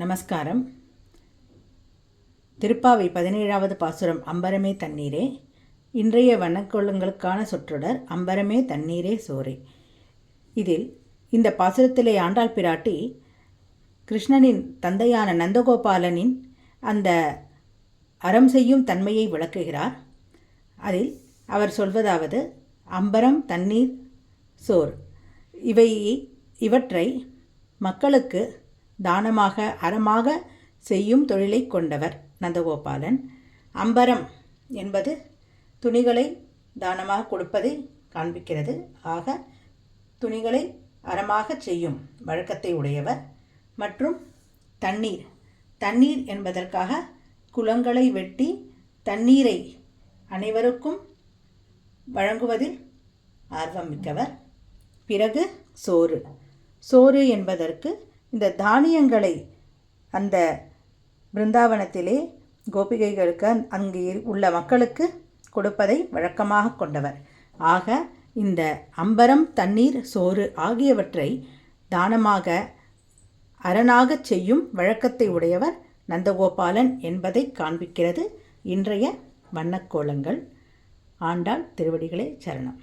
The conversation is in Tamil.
நமஸ்காரம். திருப்பாவை 17வது பாசுரம் அம்பரமே தண்ணீரே. இன்றைய வண்ணக்கோலங்களுக்கான சொற்றொடர் அம்பரமே தண்ணீரே சோரே. இதில் இந்த பாசுரத்திலே ஆண்டாள் பிராட்டி கிருஷ்ணனின் தந்தையான நந்தகோபாலனின் அந்த அறம் செய்யும் தன்மையை விளக்குகிறார். அதில் அவர் சொல்வதாவது, அம்பரம் தண்ணீர் சோர் இவற்றை மக்களுக்கு தானமாக அறமாக செய்யும் தொழிலை கொண்டவர் நந்தகோபாலன். அம்பரம் என்பது துணிகளை தானமாக கொடுப்பதை காண்பிக்கிறது. ஆக துணிகளை அறமாக செய்யும் வழக்கத்தை உடையவர். மற்றும் தண்ணீர் என்பதற்காக குளங்களை வெட்டி தண்ணீரை அனைவருக்கும் வழங்குவதில் ஆர்வம் மிக்கவர். பிறகு சோறு என்பதற்கு இந்த தானியங்களை அந்த பிருந்தாவனத்திலே கோபிகைகளுக்கு அங்கே உள்ள மக்களுக்கு கொடுப்பதை வழக்கமாக கொண்டவர். ஆக இந்த அம்பரம் தண்ணீர் சோறு ஆகியவற்றை தானமாக அரணாக செய்யும் வழக்கத்தை உடையவர் நந்தகோபாலன் என்பதை காண்பிக்கிறது இன்றைய வண்ணக்கோலங்கள். ஆண்டாள் திருவடிகளே சரணம்.